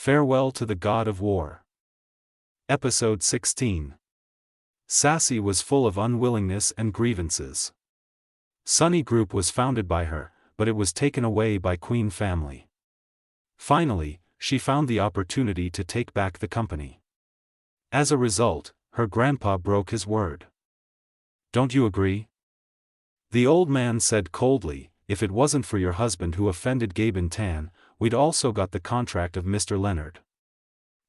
Farewell to the God of War. Episode 16. Sassy was full of unwillingness and grievances. Sunny Group was founded by her, but it was taken away by Queen family. Finally, she found the opportunity to take back the company. As a result, her grandpa broke his word. Don't you agree? The old man said coldly, if it wasn't for your husband who offended Gaben Tan, we'd also got the contract of Mr. Leonard.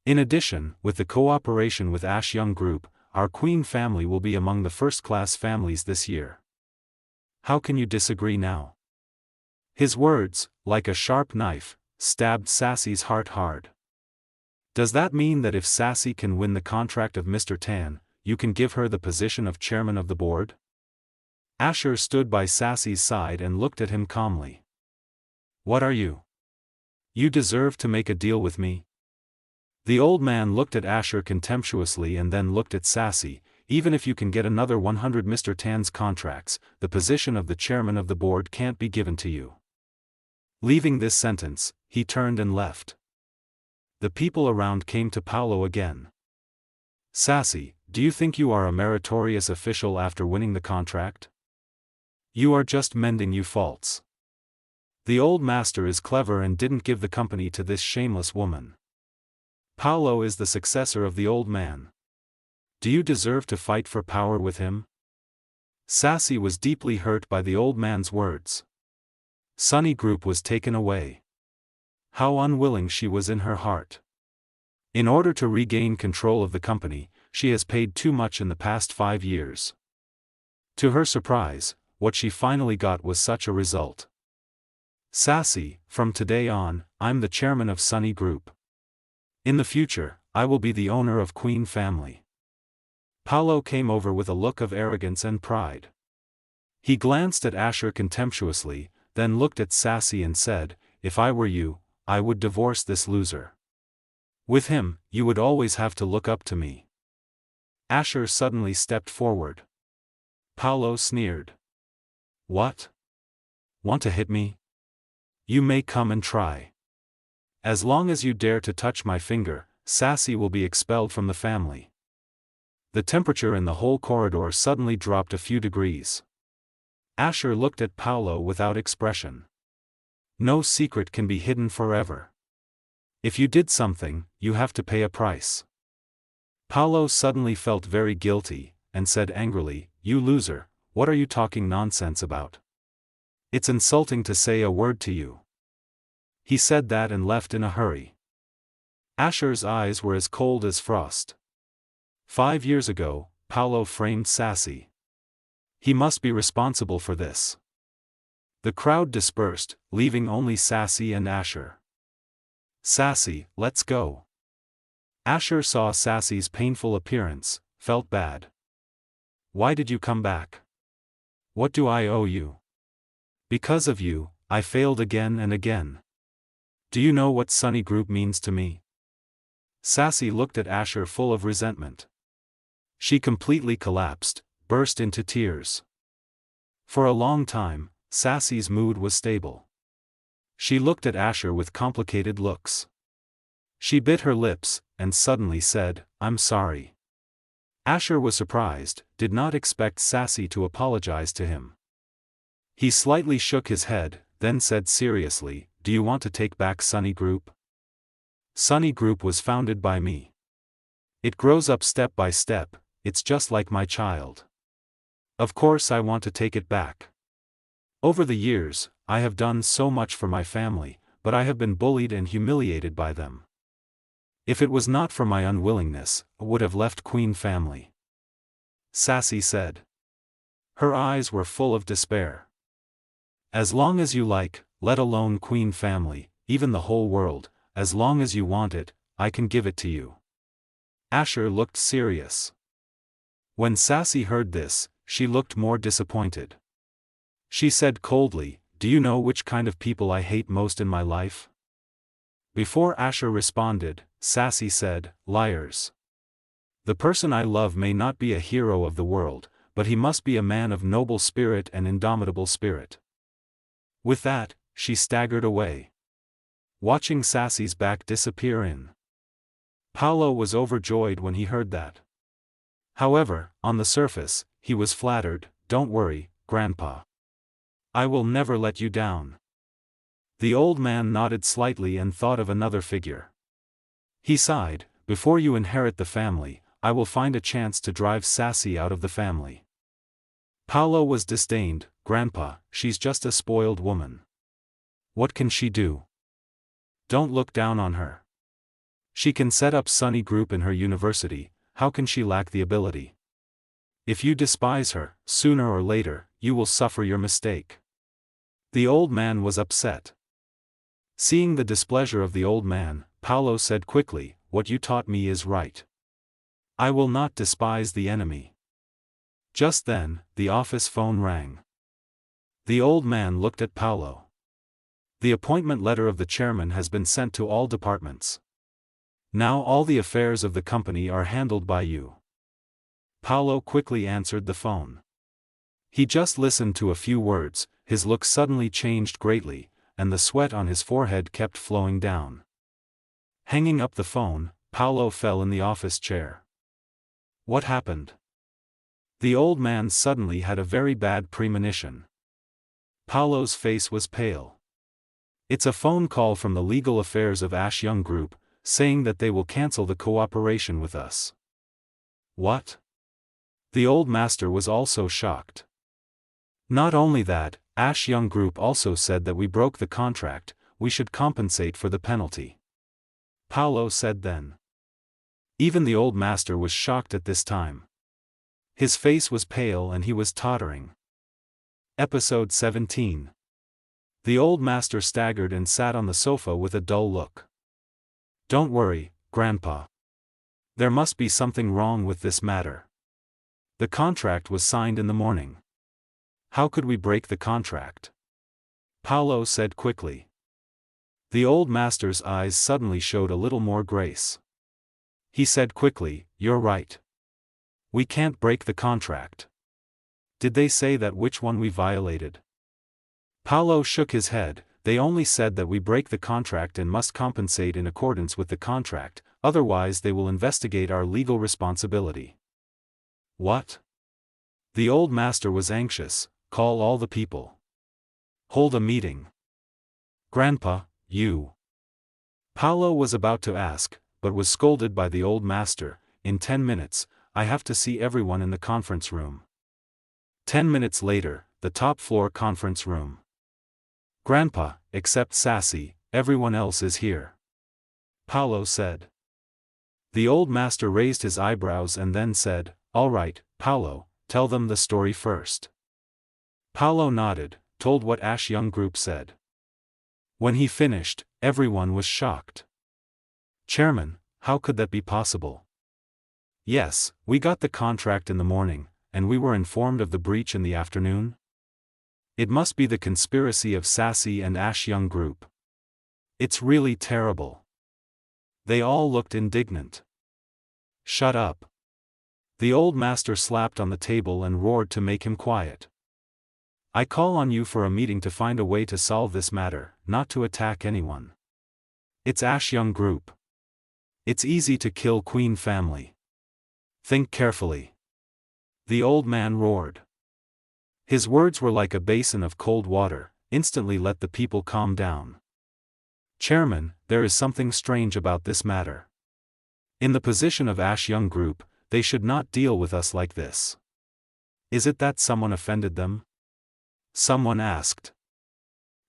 In addition, with the cooperation with Ash Young Group, our Queen family will be among the first-class families this year. How can you disagree now? His words, like a sharp knife, stabbed Sassy's heart hard. Does that mean that if Sassy can win the contract of Mr. Tan, you can give her the position of chairman of the board? Asher stood by Sassy's side and looked at him calmly. What are you? You deserve to make a deal with me? The old man looked at Asher contemptuously and then looked at Sassy. Even if you can get another 100 Mr. Tan's contracts, the position of the chairman of the board can't be given to you. Leaving this sentence, he turned and left. The people around came to Paolo again. Sassy, do you think you are a meritorious official after winning the contract? You are just mending your faults. The old master is clever and didn't give the company to this shameless woman. Paolo is the successor of the old man. Do you deserve to fight for power with him? Sassy was deeply hurt by the old man's words. Sunny Group was taken away. How unwilling she was in her heart. In order to regain control of the company, she has paid too much in the past 5 years. To her surprise, what she finally got was such a result. Sassy, from today on, I'm the chairman of Sunny Group. In the future, I will be the owner of Queen family. Paolo came over with a look of arrogance and pride. He glanced at Asher contemptuously, then looked at Sassy and said, if I were you, I would divorce this loser. With him, you would always have to look up to me. Asher suddenly stepped forward. Paolo sneered. What? Want to hit me? You may come and try. As long as you dare to touch my finger, Sassy will be expelled from the family. The temperature in the whole corridor suddenly dropped a few degrees. Asher looked at Paolo without expression. No secret can be hidden forever. If you did something, you have to pay a price. Paolo suddenly felt very guilty, and said angrily, you loser, what are you talking nonsense about? It's insulting to say a word to you. He said that and left in a hurry. Asher's eyes were as cold as frost. 5 years ago, Paolo framed Sassy. He must be responsible for this. The crowd dispersed, leaving only Sassy and Asher. Sassy, let's go. Asher saw Sassy's painful appearance, felt bad. Why did you come back? What do I owe you? Because of you, I failed again and again. Do you know what Sunny Group means to me? Sassy looked at Asher full of resentment. She completely collapsed, burst into tears. For a long time, Sassy's mood was stable. She looked at Asher with complicated looks. She bit her lips, and suddenly said, I'm sorry. Asher was surprised, did not expect Sassy to apologize to him. He slightly shook his head, then said seriously, do you want to take back Sunny Group? Sunny Group was founded by me. It grows up step by step, it's just like my child. Of course I want to take it back. Over the years, I have done so much for my family, but I have been bullied and humiliated by them. If it was not for my unwillingness, I would have left Queen family. Sassy said. Her eyes were full of despair. As long as you like, let alone Queen family, even the whole world, as long as you want it, I can give it to you. Asher looked serious. When Sassy heard this, she looked more disappointed. She said coldly, do you know which kind of people I hate most in my life? Before Asher responded, Sassy said, liars. The person I love may not be a hero of the world, but he must be a man of noble spirit and indomitable spirit. With that, she staggered away. watching Sassy's back disappear in. Paolo was overjoyed when he heard that. However, on the surface, he was flattered. "Don't worry, Grandpa. I will never let you down." The old man nodded slightly and thought of another figure. He sighed, "Before you inherit the family, I will find a chance to drive Sassy out of the family." Paolo was disdained. "Grandpa, she's just a spoiled woman. What can she do? Don't look down on her. She can set up Sunny Group in her university, how can she lack the ability? If you despise her, sooner or later, you will suffer your mistake." The old man was upset. Seeing the displeasure of the old man, Paolo said quickly, "What you taught me is right. I will not despise the enemy." Just then, the office phone rang. The old man looked at Paolo. "The appointment letter of the chairman has been sent to all departments. Now all the affairs of the company are handled by you." Paolo quickly answered the phone. He just listened to a few words, his look suddenly changed greatly, and the sweat on his forehead kept flowing down. Hanging up the phone, Paolo fell in the office chair. What happened? The old man suddenly had a very bad premonition. Paolo's face was pale. "It's a phone call from the legal affairs of Ash Young Group, saying that they will cancel the cooperation with us." What? The old master was also shocked. "Not only that, Ash Young Group also said that we broke the contract, we should compensate for the penalty," Paolo said then. Even the old master was shocked at this time. His face was pale and he was tottering. Episode 17. The old master staggered and sat on the sofa with a dull look. "Don't worry, Grandpa. There must be something wrong with this matter. The contract was signed in the morning. How could we break the contract?" Paolo said quickly. The old master's eyes suddenly showed a little more grace. He said quickly, "You're right. We can't break the contract." "Did they say that which one we violated?" Paolo shook his head. "They only said that we break the contract and must compensate in accordance with the contract, otherwise they will investigate our legal responsibility." What? The old master was anxious. "Call all the people. Hold a meeting." "Grandpa, you..." Paolo was about to ask, but was scolded by the old master. "In 10 minutes, I have to see everyone in the conference room." 10 minutes later, the top floor conference room. "Grandpa, except Sassy, everyone else is here," Paolo said. The old master raised his eyebrows and then said, "All right, Paolo, tell them the story first." Paolo nodded, told what Ash Young Group said. When he finished, everyone was shocked. "Chairman, how could that be possible?" "Yes, we got the contract in the morning, and we were informed of the breach in the afternoon. It must be the conspiracy of Sassy and Ash Young Group. It's really terrible." They all looked indignant. "Shut up." The old master slapped on the table and roared to make him quiet. "I call on you for a meeting to find a way to solve this matter, not to attack anyone. It's Ash Young Group. It's easy to kill Queen family. Think carefully." The old man roared. His words were like a basin of cold water, instantly let the people calm down. "Chairman, there is something strange about this matter. In the position of Ash Young Group, they should not deal with us like this." "Is it that someone offended them?" someone asked.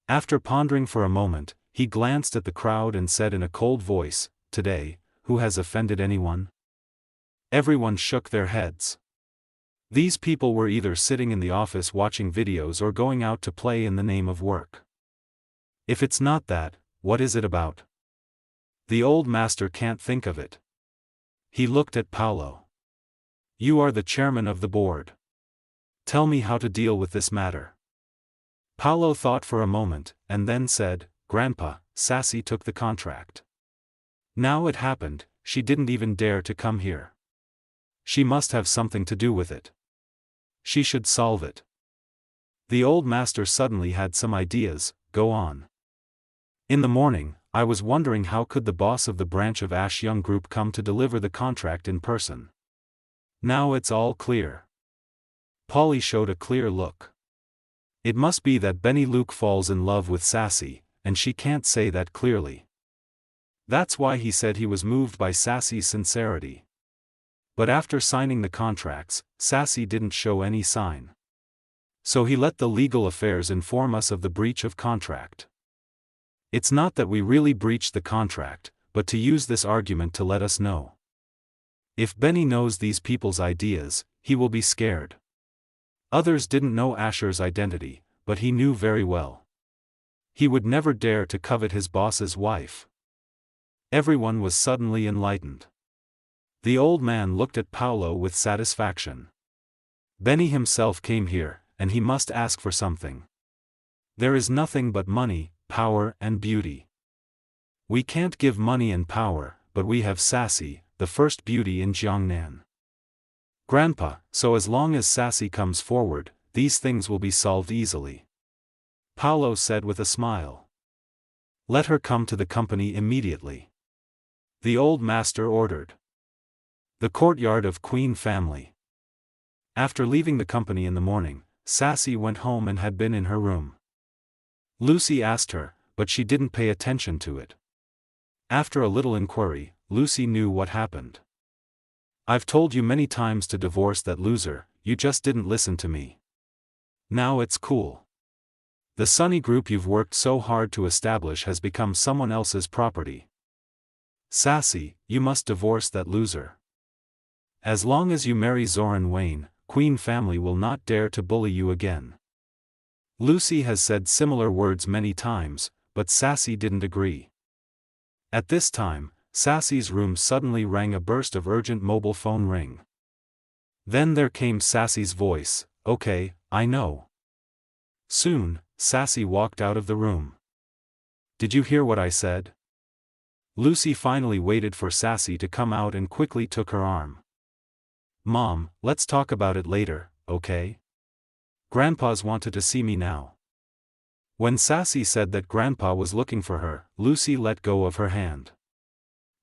After pondering for a moment, he glanced at the crowd and said in a cold voice, "Today, who has offended anyone?" Everyone shook their heads. These people were either sitting in the office watching videos or going out to play in the name of work. If it's not that, what is it about? The old master can't think of it. He looked at Paolo. "You are the chairman of the board. Tell me how to deal with this matter." Paolo thought for a moment, and then said, "Grandpa, Sassy took the contract. Now it happened, she didn't even dare to come here. She must have something to do with it. She should solve it." The old master suddenly had some ideas. "Go on." "In the morning, I was wondering how could the boss of the branch of Ash Young Group come to deliver the contract in person. Now it's all clear. Polly showed a clear look. It must be that Benny Luke falls in love with Sassy, and she can't say that clearly. That's why he said he was moved by Sassy's sincerity. But after signing the contracts, Sassy didn't show any sign. So he let the legal affairs inform us of the breach of contract. It's not that we really breached the contract, but to use this argument to let us know. If Benny knows these people's ideas, he will be scared. Others didn't know Asher's identity, but he knew very well. He would never dare to covet his boss's wife. Everyone was suddenly enlightened. The old man looked at Paolo with satisfaction. Benny himself came here, and he must ask for something. There is nothing but money, power and beauty. We can't give money and power, but we have Sassy, the first beauty in Jiangnan. Grandpa, so as long as Sassy comes forward, these things will be solved easily. Paolo said with a smile. Let her come to the company immediately. The old master ordered. The courtyard of Queen family. After leaving the company in the morning, Sassy went home and had been in her room. Lucy asked her, but she didn't pay attention to it. After a little inquiry, Lucy knew what happened. I've told you many times to divorce that loser, you just didn't listen to me. Now it's cool. The Sunny Group you've worked so hard to establish has become someone else's property. Sassy, you must divorce that loser. As long as you marry Zoran Wayne, Queen family will not dare to bully you again. Lucy has said similar words many times, but Sassy didn't agree. At this time, Sassy's room suddenly rang a burst of urgent mobile phone ring. Then there came Sassy's voice, okay, I know. Soon, Sassy walked out of the room. Did you hear what I said? Lucy finally waited for Sassy to come out and quickly took her arm. Mom, let's talk about it later, okay? Grandpa's wanted to see me now. When Sassy said that Grandpa was looking for her, Lucy let go of her hand.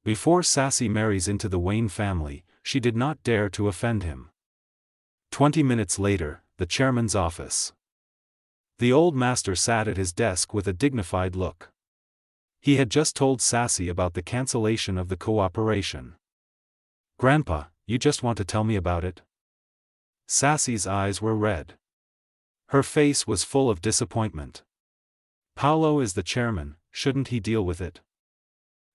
Before Sassy marries into the Wayne family, she did not dare to offend him. 20 minutes later, the chairman's office. The old master sat at his desk with a dignified look. He had just told Sassy about the cancellation of the cooperation. Grandpa, you just want to tell me about it? Sassy's eyes were red. Her face was full of disappointment. Paolo is the chairman, shouldn't he deal with it?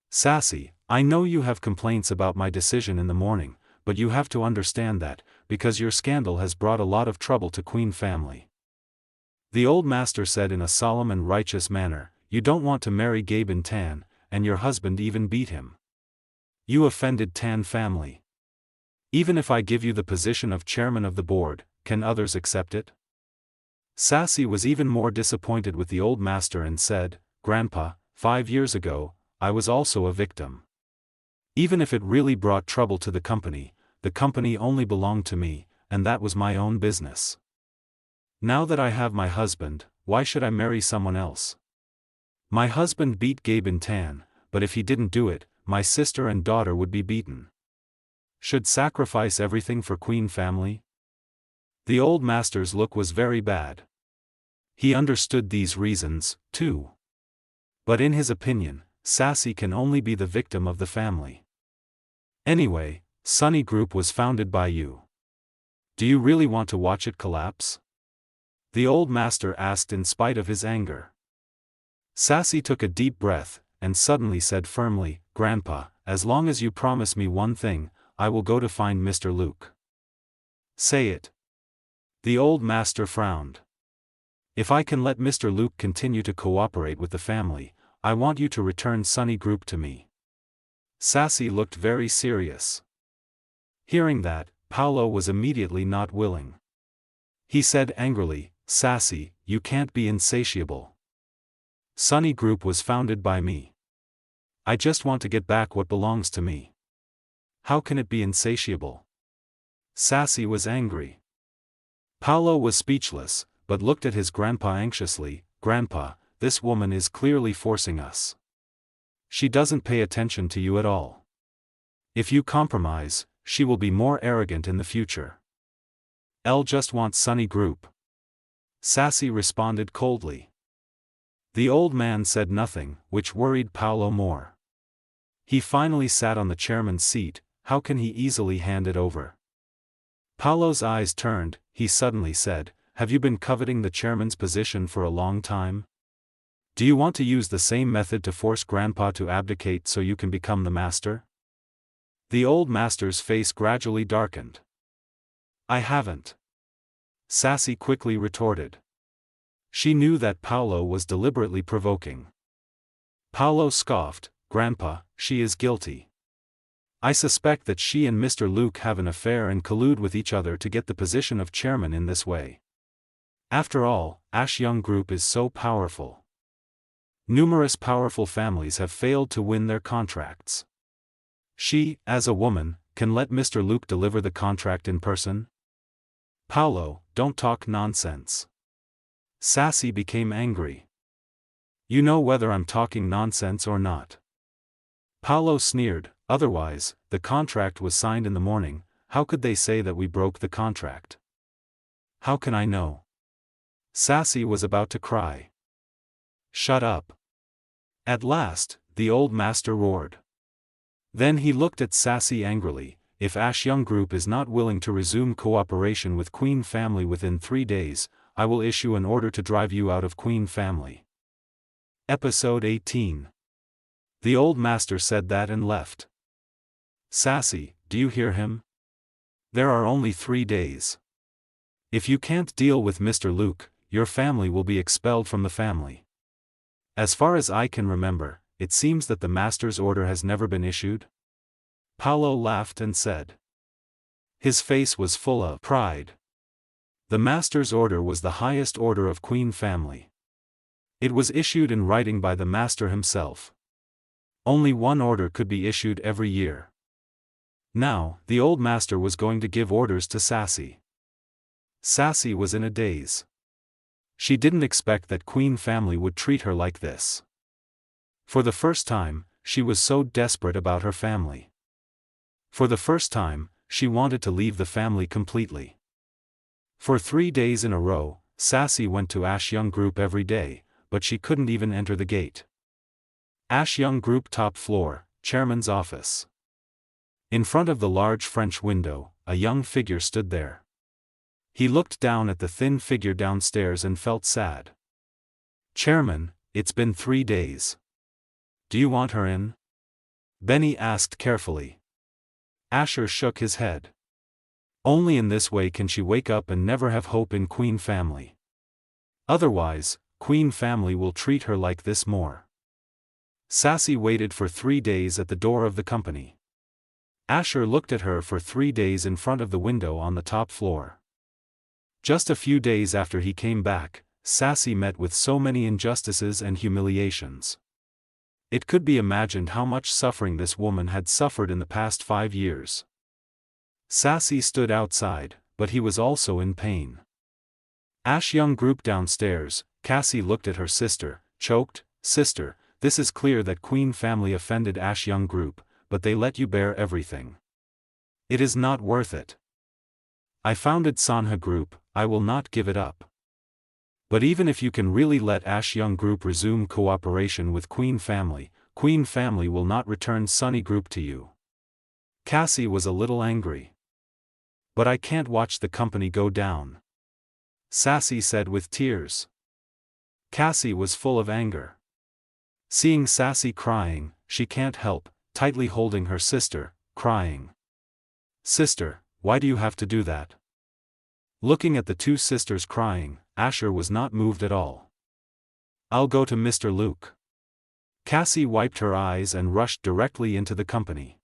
Sassy, I know you have complaints about my decision in the morning, but you have to understand that, because your scandal has brought a lot of trouble to Queen family. The old master said in a solemn and righteous manner, you don't want to marry Gabin Tan, and your husband even beat him. You offended Tan family. Even if I give you the position of chairman of the board, can others accept it? Sassy was even more disappointed with the old master and said, Grandpa, 5 years ago, I was also a victim. Even if it really brought trouble to the company only belonged to me, and that was my own business. Now that I have my husband, why should I marry someone else? My husband beat Gabin Tan, but if he didn't do it, my sister and daughter would be beaten. Should sacrifice everything for Queen family? The old master's look was very bad. He understood these reasons, too. But in his opinion, Sassy can only be the victim of the family. Anyway, Sunny Group was founded by you. Do you really want to watch it collapse? The old master asked in spite of his anger. Sassy took a deep breath, and suddenly said firmly, Grandpa, as long as you promise me one thing, I will go to find Mr. Luke. Say it. The old master frowned. If I can let Mr. Luke continue to cooperate with the family, I want you to return Sunny Group to me. Sassy looked very serious. Hearing that, Paolo was immediately not willing. He said angrily, Sassy, you can't be insatiable. Sunny Group was founded by me. I just want to get back what belongs to me. How can it be insatiable? Sassy was angry. Paolo was speechless, but looked at his grandpa anxiously. Grandpa, this woman is clearly forcing us. She doesn't pay attention to you at all. If you compromise, she will be more arrogant in the future. Elle just wants Sunny Group. Sassy responded coldly. The old man said nothing, which worried Paolo more. He finally sat on the chairman's seat. How can he easily hand it over? Paolo's eyes turned. He suddenly said, "Have you been coveting the chairman's position for a long time? Do you want to use the same method to force Grandpa to abdicate so you can become the master?" The old master's face gradually darkened. "I haven't," Sassy quickly retorted. She knew that Paolo was deliberately provoking. Paolo scoffed, "Grandpa, she is guilty. I suspect that she and Mr. Luke have an affair and collude with each other to get the position of chairman in this way. After all, Ash Young Group is so powerful. Numerous powerful families have failed to win their contracts. She, as a woman, can let Mr. Luke deliver the contract in person?" "Paolo, don't talk nonsense." Sassy became angry. "You know whether I'm talking nonsense or not." Paolo sneered, "Otherwise, the contract was signed in the morning. How could they say that we broke the contract?" "How can I know?" Sassy was about to cry. "Shut up." At last, the old master roared. Then he looked at Sassy angrily. "If Ash Young Group is not willing to resume cooperation with Queen Family within 3 days, I will issue an order to drive you out of Queen Family." Episode 18. The old master said that and left. "Sassy, do you hear him? There are only 3 days. If you can't deal with Mr. Luke, your family will be expelled from the family. As far as I can remember, it seems that the master's order has never been issued." Paolo laughed and said. His face was full of pride. The master's order was the highest order of Queen Family. It was issued in writing by the master himself. Only one order could be issued every year. Now, the old master was going to give orders to Sassy. Sassy was in a daze. She didn't expect that Queen Family would treat her like this. For the first time, she was so desperate about her family. For the first time, she wanted to leave the family completely. For 3 days in a row, Sassy went to Ash Young Group every day, but she couldn't even enter the gate. Ash Young Group top floor, chairman's office. In front of the large French window, a young figure stood there. He looked down at the thin figure downstairs and felt sad. "Chairman, it's been 3 days. Do you want her in?" Benny asked carefully. Asher shook his head. Only in this way can she wake up and never have hope in Queen Family. Otherwise, Queen Family will treat her like this more. Sassy waited for 3 days at the door of the company. Asher looked at her for 3 days in front of the window on the top floor. Just a few days after he came back, Sassy met with so many injustices and humiliations. It could be imagined how much suffering this woman had suffered in the past 5 years. Sassy stood outside, but he was also in pain. Ash Young Group downstairs, Cassie looked at her sister, choked, "Sister, this is clear that Queen Family offended Ash Young Group, but they let you bear everything. It is not worth it. I founded Sanha Group, I will not give it up. But even if you can really let Ash Young Group resume cooperation with Queen Family will not return Sunny Group to you." Cassie was a little angry. "But I can't watch the company go down," Sassy said with tears. Cassie was full of anger. Seeing Sassy crying, she can't help, tightly holding her sister, crying. "Sister, why do you have to do that?" Looking at the two sisters crying, Asher was not moved at all. "I'll go to Mr. Luke." Cassie wiped her eyes and rushed directly into the company.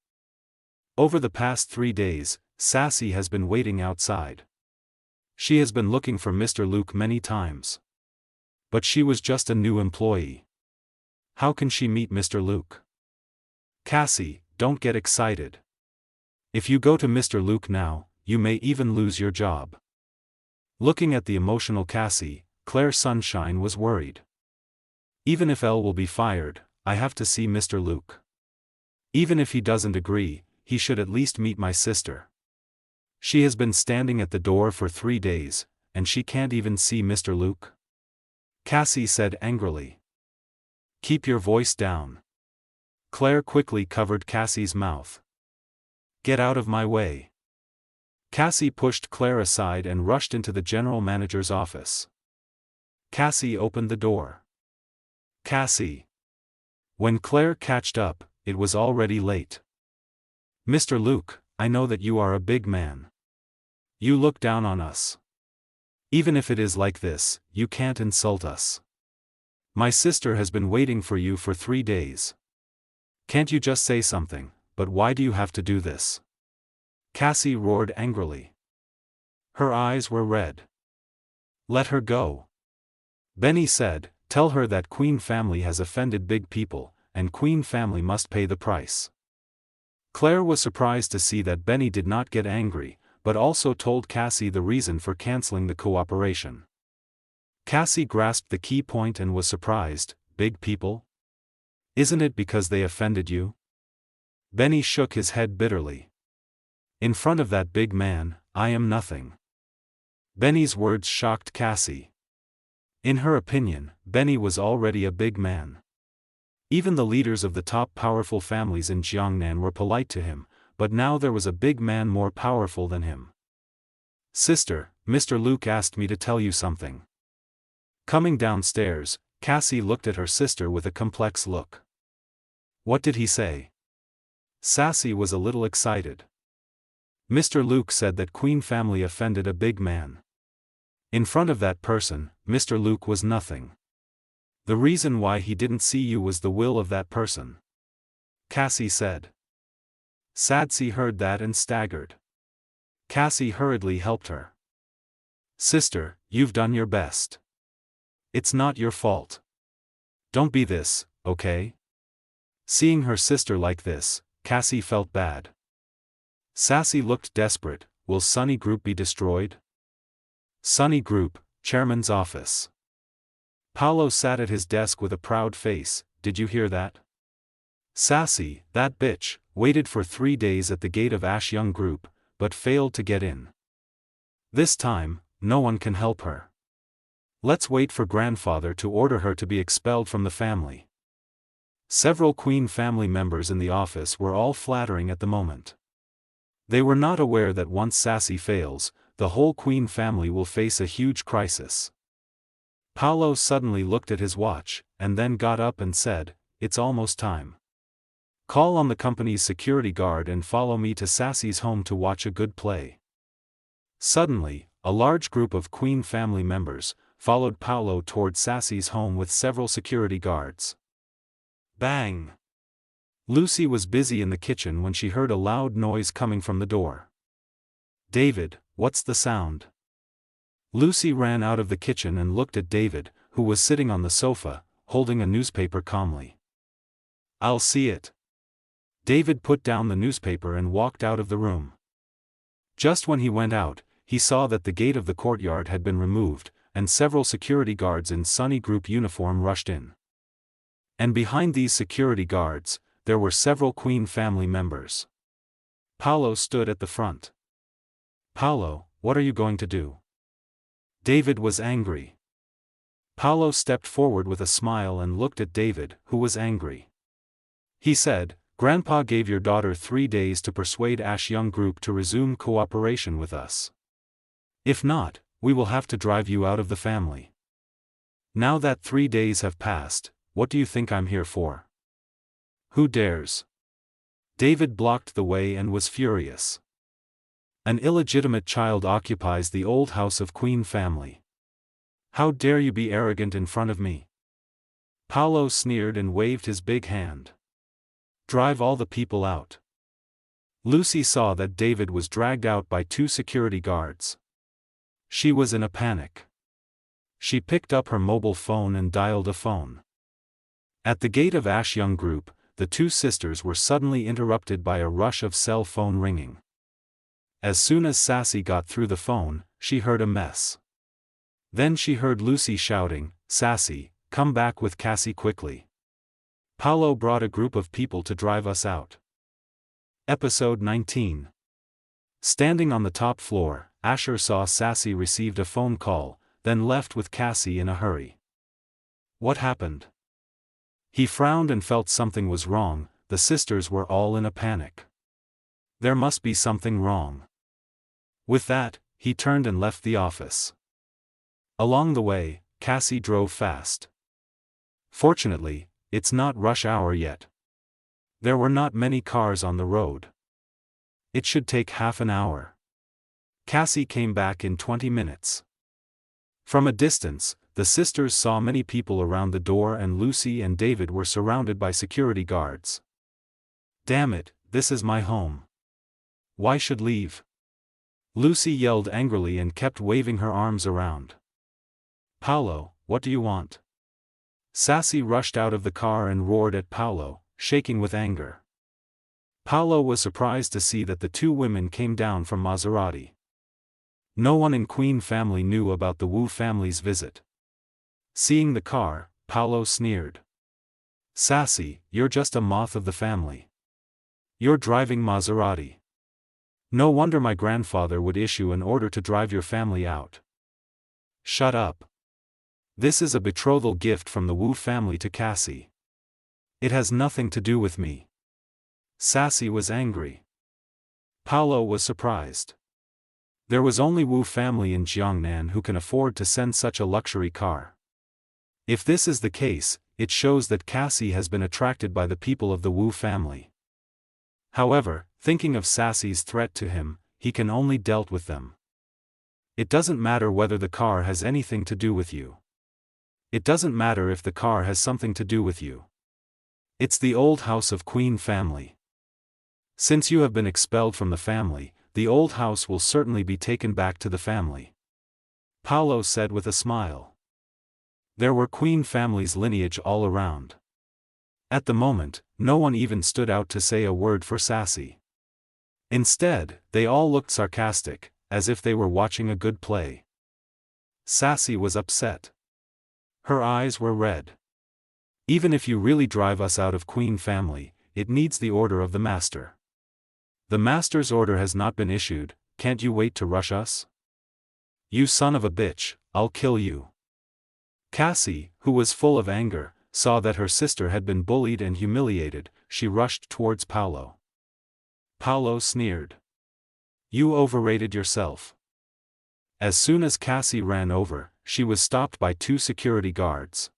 Over the past 3 days, Sassy has been waiting outside. She has been looking for Mr. Luke many times. But she was just a new employee. How can she meet Mr. Luke? "Cassie, don't get excited. If you go to Mr. Luke now, you may even lose your job." Looking at the emotional Cassie, Claire Sunshine was worried. "Even if Elle will be fired, I have to see Mr. Luke. Even if he doesn't agree, he should at least meet my sister. She has been standing at the door for 3 days, and she can't even see Mr. Luke?" Cassie said angrily. "Keep your voice down." Claire quickly covered Cassie's mouth. "Get out of my way." Cassie pushed Claire aside and rushed into the general manager's office. Cassie opened the door. "Cassie." When Claire catched up, it was already late. "Mr. Luke, I know that you are a big man. You look down on us. Even if it is like this, you can't insult us. My sister has been waiting for you for 3 days. Can't you just say something, but why do you have to do this?" Cassie roared angrily. Her eyes were red. "Let her go." Benny said, "Tell her that Queen family has offended big people, and Queen family must pay the price." Claire was surprised to see that Benny did not get angry, but also told Cassie the reason for canceling the cooperation. Cassie grasped the key point and was surprised. "Big people? Isn't it because they offended you?" Benny shook his head bitterly. "In front of that big man, I am nothing." Benny's words shocked Cassie. In her opinion, Benny was already a big man. Even the leaders of the top powerful families in Jiangnan were polite to him, but now there was a big man more powerful than him. "Sister, Mr. Luke asked me to tell you something." Coming downstairs, Cassie looked at her sister with a complex look. "What did he say?" Sassy was a little excited. "Mr. Luke said that Queen family offended a big man. In front of that person, Mr. Luke was nothing. The reason why he didn't see you was the will of that person," Cassie said. Sassy heard that and staggered. Cassie hurriedly helped her. "Sister, you've done your best. It's not your fault. Don't be this, okay?" Seeing her sister like this, Cassie felt bad. Sassy looked desperate. "Will Sunny Group be destroyed?" Sunny Group, chairman's office. Paolo sat at his desk with a proud face. "Did you hear that? Sassy, that bitch, waited for 3 days at the gate of Ashyung Group, but failed to get in. This time, no one can help her. Let's wait for grandfather to order her to be expelled from the family." Several Queen family members in the office were all flattering at the moment. They were not aware that once Sassy fails, the whole Queen family will face a huge crisis. Paolo suddenly looked at his watch, and then got up and said, "It's almost time. Call on the company's security guard and follow me to Sassy's home to watch a good play." Suddenly, a large group of Queen family members followed Paolo toward Sassy's home with several security guards. Bang! Lucy was busy in the kitchen when she heard a loud noise coming from the door. "David, what's the sound?" Lucy ran out of the kitchen and looked at David, who was sitting on the sofa, holding a newspaper calmly. "I'll see it." David put down the newspaper and walked out of the room. Just when he went out, he saw that the gate of the courtyard had been removed, and several security guards in Sunny Group uniform rushed in. And behind these security guards, there were several Queen family members. Paolo stood at the front. "Paolo, what are you going to do?" David was angry. Paolo stepped forward with a smile and looked at David, who was angry. He said, "Grandpa gave your daughter 3 days to persuade Ashyung Group to resume cooperation with us. If not, we will have to drive you out of the family. Now that 3 days have passed, what do you think I'm here for? Who dares?" David blocked the way and was furious. "An illegitimate child occupies the old house of Queen family. How dare you be arrogant in front of me?" Paolo sneered and waved his big hand. "Drive all the people out." Lucy saw that David was dragged out by 2 security guards. She was in a panic. She picked up her mobile phone and dialed a phone. At the gate of Ashyung Group, the 2 sisters were suddenly interrupted by a rush of cell phone ringing. As soon as Sassy got through the phone, she heard a mess. Then she heard Lucy shouting, "Sassy, come back with Cassie quickly. Paolo brought a group of people to drive us out. Episode 19. Standing on the top floor, Asher saw Sassy received a phone call, then left with Cassie in a hurry. What happened? He frowned and felt something was wrong. The sisters were all in a panic. There must be something wrong. With that, he turned and left the office. Along the way, Cassie drove fast. Fortunately, it's not rush hour yet. There were not many cars on the road. It should take half an hour. Cassie came back in 20 minutes. From a distance, the sisters saw many people around the door and Lucy and David were surrounded by security guards. Damn it, this is my home. Why should leave? Lucy yelled angrily and kept waving her arms around. Paolo, what do you want? Sassy rushed out of the car and roared at Paolo, shaking with anger. Paolo was surprised to see that the two women came down from Maserati. No one in Queen family knew about the Wu family's visit. Seeing the car, Paolo sneered. Sassy, you're just a moth of the family. You're driving Maserati. No wonder my grandfather would issue an order to drive your family out. Shut up. This is a betrothal gift from the Wu family to Cassie. It has nothing to do with me. Sassy was angry. Paolo was surprised. There was only Wu family in Jiangnan who can afford to send such a luxury car. If this is the case, it shows that Cassie has been attracted by the people of the Wu family. However, thinking of Sassy's threat to him, he can only dealt with them. It doesn't matter whether the car has anything to do with you. It doesn't matter if the car has something to do with you. It's the old house of Queen family. Since you have been expelled from the family, the old house will certainly be taken back to the family. Paolo said with a smile. There were Queen family's lineage all around. At the moment, no one even stood out to say a word for Sassy. Instead, they all looked sarcastic, as if they were watching a good play. Sassy was upset. Her eyes were red. Even if you really drive us out of Queen family, it needs the order of the master. The master's order has not been issued, can't you wait to rush us? You son of a bitch, I'll kill you. Cassie, who was full of anger, saw that her sister had been bullied and humiliated. She rushed towards Paolo. Paolo sneered. You overrated yourself. As soon as Cassie ran over, she was stopped by two security guards.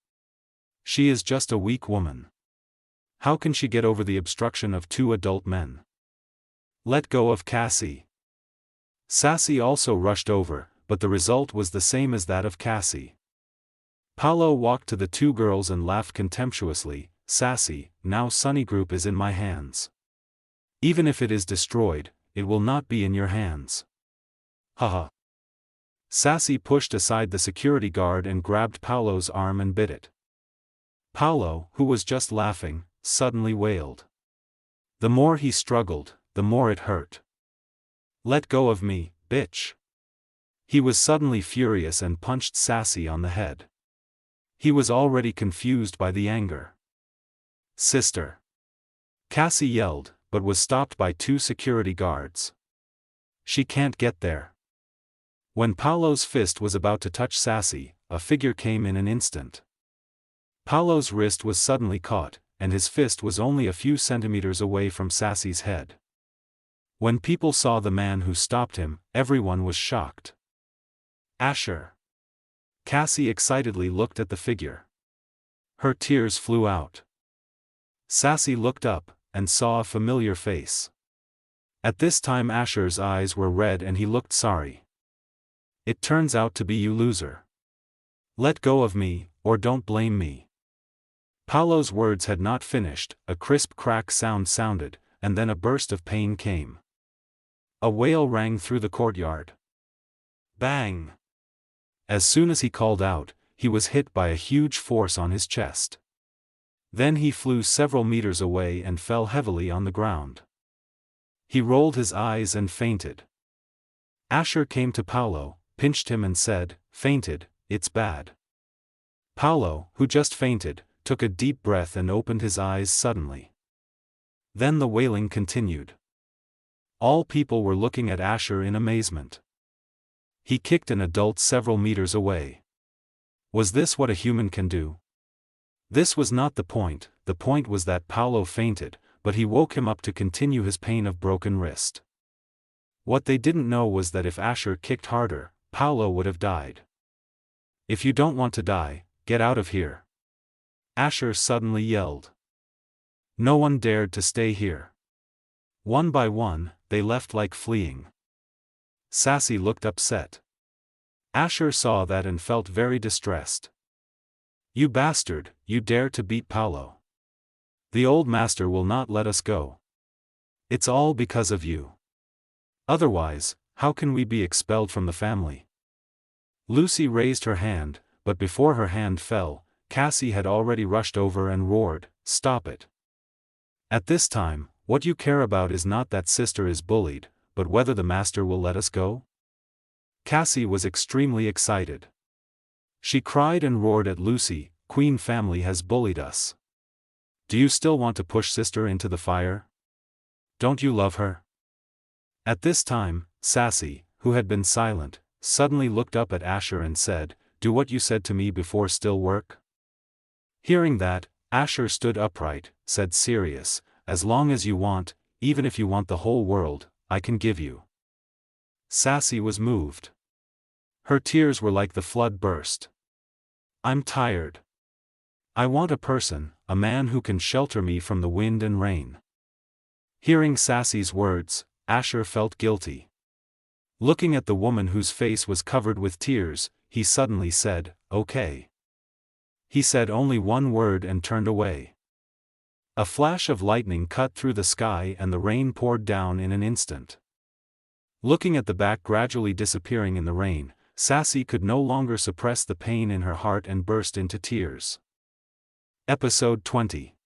She is just a weak woman. How can she get over the obstruction of two adult men? Let go of Cassie. Sassy also rushed over, but the result was the same as that of Cassie. Paolo walked to the two girls and laughed contemptuously. Sassy, now Sunny Group is in my hands. Even if it is destroyed, it will not be in your hands. Haha. Sassy pushed aside the security guard and grabbed Paolo's arm and bit it. Paolo, who was just laughing, suddenly wailed. The more he struggled, the more it hurt. Let go of me, bitch. He was suddenly furious and punched Sassy on the head. He was already confused by the anger. Sister. Cassie yelled, but was stopped by two security guards. She can't get there. When Paolo's fist was about to touch Sassy, a figure came in an instant. Paolo's wrist was suddenly caught, and his fist was only a few centimeters away from Sassy's head. When people saw the man who stopped him, everyone was shocked. Asher. Cassie excitedly looked at the figure. Her tears flew out. Sassy looked up, and saw a familiar face. At this time Asher's eyes were red and he looked sorry. It turns out to be you, loser. Let go of me, or don't blame me. Paolo's words had not finished, a crisp crack sound sounded, and then a burst of pain came. A wail rang through the courtyard. Bang! As soon as he called out, he was hit by a huge force on his chest. Then he flew several meters away and fell heavily on the ground. He rolled his eyes and fainted. Asher came to Paolo, pinched him and said, "Fainted, it's bad." Paolo, who just fainted, took a deep breath and opened his eyes suddenly. Then the wailing continued. All people were looking at Asher in amazement. He kicked an adult several meters away. Was this what a human can do? This was not the point was that Paulo fainted, but he woke him up to continue his pain of broken wrist. What they didn't know was that if Asher kicked harder, Paulo would have died. If you don't want to die, get out of here. Asher suddenly yelled. No one dared to stay here. One by one, they left like fleeing. Sassy looked upset. Asher saw that and felt very distressed. You bastard, you dare to beat Paulo. The old master will not let us go. It's all because of you. Otherwise, how can we be expelled from the family? Lucy raised her hand, but before her hand fell, Cassie had already rushed over and roared, "Stop it." At this time, what you care about is not that sister is bullied, but whether the master will let us go? Cassie was extremely excited. She cried and roared at Lucy, "Queen family has bullied us. Do you still want to push sister into the fire? Don't you love her?" At this time, Sassy, who had been silent, suddenly looked up at Asher and said, "Do what you said to me before still work?" Hearing that, Asher stood upright, said serious, "As long as you want, even if you want the whole world, I can give you." Sassy was moved. Her tears were like the flood burst. "I'm tired. I want a person, a man who can shelter me from the wind and rain." Hearing Sassy's words, Asher felt guilty. Looking at the woman whose face was covered with tears, he suddenly said, "Okay." He said only one word and turned away. A flash of lightning cut through the sky and the rain poured down in an instant. Looking at the back gradually disappearing in the rain, Sassy could no longer suppress the pain in her heart and burst into tears. Episode 20.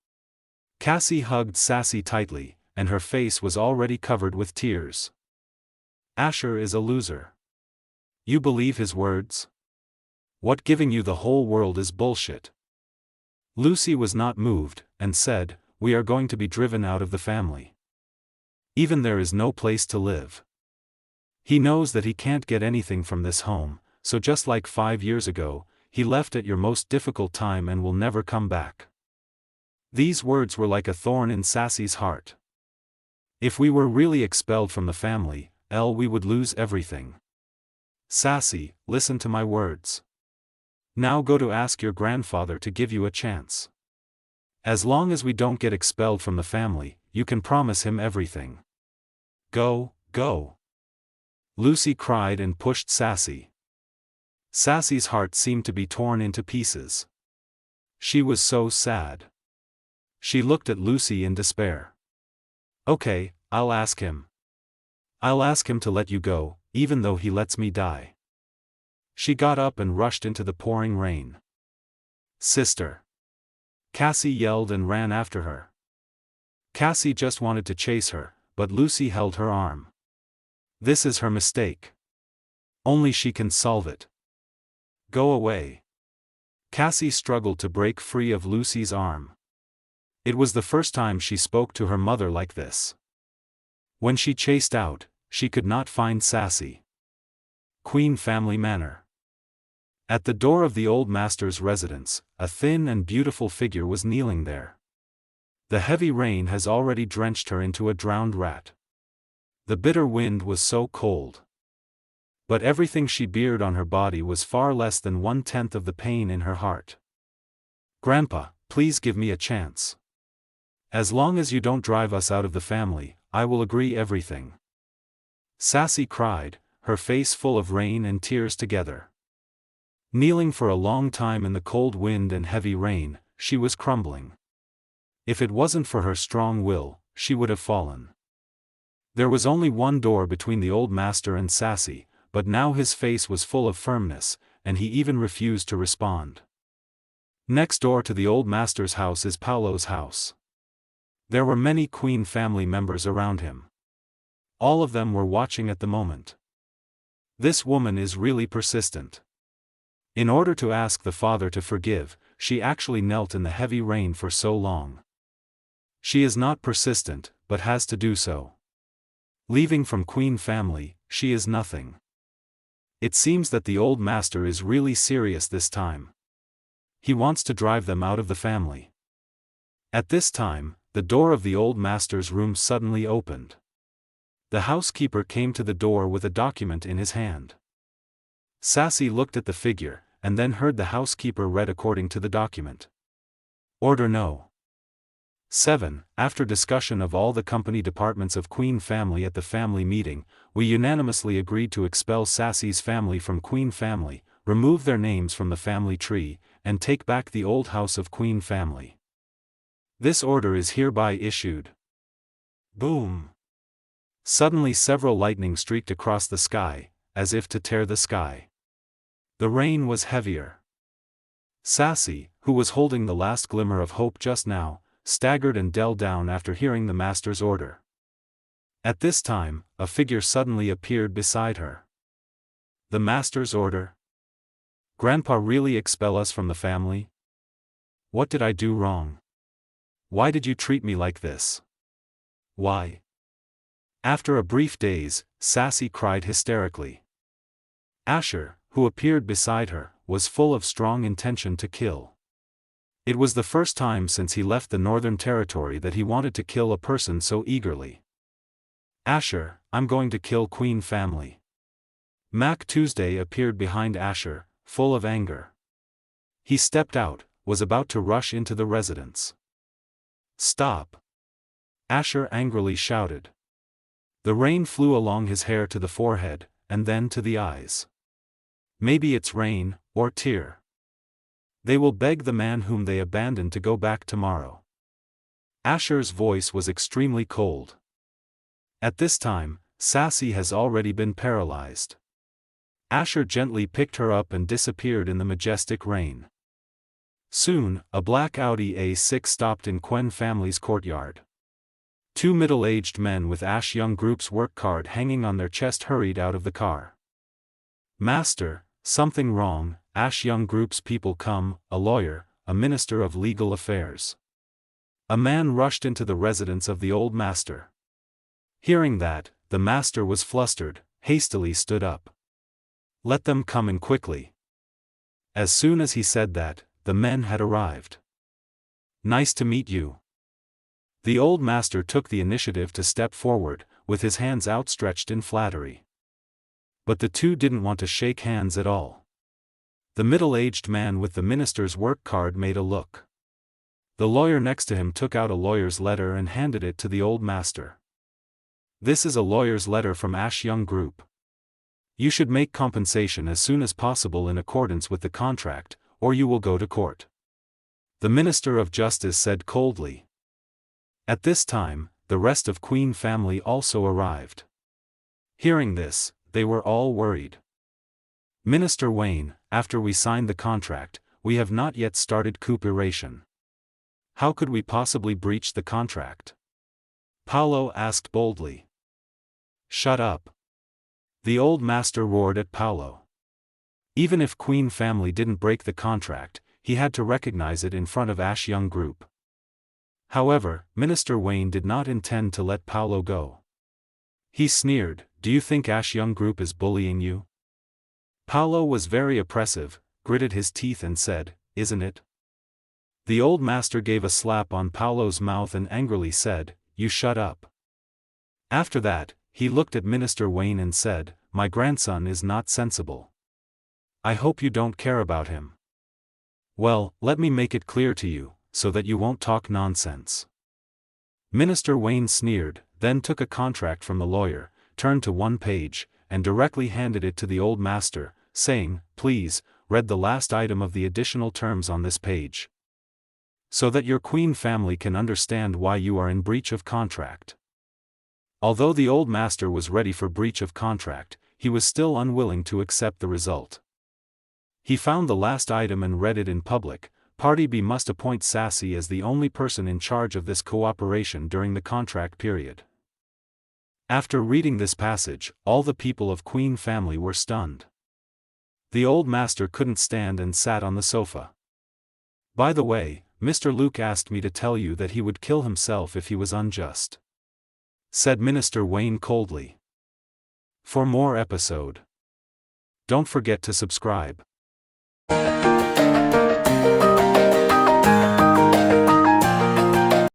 Cassie hugged Sassy tightly, and her face was already covered with tears. Asher is a loser. You believe his words? What giving you the whole world is bullshit. Lucy was not moved, and said, "We are going to be driven out of the family. Even there is no place to live. He knows that he can't get anything from this home, so just like 5 years ago, he left at your most difficult time and will never come back." These words were like a thorn in Sassy's heart. If we were really expelled from the family, we would lose everything. Sassy, listen to my words. Now go to ask your grandfather to give you a chance. As long as we don't get expelled from the family, you can promise him everything. Go, go. Lucy cried and pushed Sassy. Sassy's heart seemed to be torn into pieces. She was so sad. She looked at Lucy in despair. "Okay, I'll ask him. I'll ask him to let you go, even though he lets me die." She got up and rushed into the pouring rain. "Sister!" Cassie yelled and ran after her. Cassie just wanted to chase her, but Lucy held her arm. This is her mistake. Only she can solve it. Go away. Cassie struggled to break free of Lucy's arm. It was the first time she spoke to her mother like this. When she chased out, she could not find Sassy. Queen Family Manor. At the door of the old master's residence, a thin and beautiful figure was kneeling there. The heavy rain has already drenched her into a drowned rat. The bitter wind was so cold. But everything she bared on her body was far less than 1/10 of the pain in her heart. "Grandpa, please give me a chance. As long as you don't drive us out of the family, I will agree everything." Sassy cried, her face full of rain and tears together. Kneeling for a long time in the cold wind and heavy rain, she was crumbling. If it wasn't for her strong will, she would have fallen. There was only one door between the old master and Sassy, but now his face was full of firmness, and he even refused to respond. Next door to the old master's house is Paulo's house. There were many Queen family members around him. All of them were watching at the moment. This woman is really persistent. In order to ask the father to forgive, she actually knelt in the heavy rain for so long. She is not persistent, but has to do so. Leaving from Queen family, she is nothing. It seems that the old master is really serious this time. He wants to drive them out of the family. At this time, the door of the old master's room suddenly opened. The housekeeper came to the door with a document in his hand. Sassy looked at the figure, and then heard the housekeeper read according to the document. Order No. 7. After discussion of all the company departments of Queen family at the family meeting, we unanimously agreed to expel Sassy's family from Queen family, remove their names from the family tree, and take back the old house of Queen family. This order is hereby issued. Boom! Suddenly several lightning streaked across the sky, as if to tear the sky. The rain was heavier. Sassy, who was holding the last glimmer of hope just now, staggered and knelt down after hearing the master's order. At this time, a figure suddenly appeared beside her. The master's order? Grandpa really expel us from the family? What did I do wrong? Why did you treat me like this? Why? After a brief daze, Sassy cried hysterically. Asher, who appeared beside her, was full of strong intention to kill. It was the first time since he left the Northern Territory that he wanted to kill a person so eagerly. Asher, I'm going to kill Queen family. Mac Tuesday appeared behind Asher, full of anger. He stepped out, was about to rush into the residence. Stop! Asher angrily shouted. The rain flew along his hair to the forehead, and then to the eyes. Maybe it's rain, or tear. They will beg the man whom they abandoned to go back tomorrow. Asher's voice was extremely cold. At this time, Sassy has already been paralyzed. Asher gently picked her up and disappeared in the majestic rain. Soon, a black Audi A6 stopped in Quen family's courtyard. Two middle-aged men with Ash Young Group's work card hanging on their chest hurried out of the car. Master, something wrong, Ash Young Group's people come, a lawyer, a minister of legal affairs. A man rushed into the residence of the old master. Hearing that, the master was flustered, hastily stood up. Let them come in quickly. As soon as he said that, the men had arrived. Nice to meet you. The old master took the initiative to step forward, with his hands outstretched in flattery. But the two didn't want to shake hands at all. The middle-aged man with the minister's work card made a look. The lawyer next to him took out a lawyer's letter and handed it to the old master. This is a lawyer's letter from Ash Young Group. You should make compensation as soon as possible in accordance with the contract, or you will go to court. The Minister of Justice said coldly. At this time, the rest of Queen family also arrived. Hearing this, they were all worried. Minister Wayne, after we signed the contract, we have not yet started cooperation. How could we possibly breach the contract? Paulo asked boldly. Shut up. The old master roared at Paulo. Even if Queen family didn't break the contract, he had to recognize it in front of Ash Young Group. However, Minister Wayne did not intend to let Paulo go. He sneered, "Do you think Ash Young Group is bullying you?" Paulo was very oppressive, gritted his teeth and said, "Isn't it?" The old master gave a slap on Paulo's mouth and angrily said, "You shut up." After that, he looked at Minister Wayne and said, "My grandson is not sensible. I hope you don't care about him. Well, let me make it clear to you, so that you won't talk nonsense." Minister Wayne sneered, then took a contract from the lawyer, turned to one page, and directly handed it to the old master, saying, "Please, read the last item of the additional terms on this page, so that your Queen family can understand why you are in breach of contract." Although the old master was ready for breach of contract, he was still unwilling to accept the result. He found the last item and read it in public. Party B must appoint Sassy as the only person in charge of this cooperation during the contract period. After reading this passage, all the people of Queen family were stunned. The old master couldn't stand and sat on the sofa. By the way, Mr. Luke asked me to tell you that he would kill himself if he was unjust," said Minister Wayne coldly. For more episode. Don't forget to subscribe.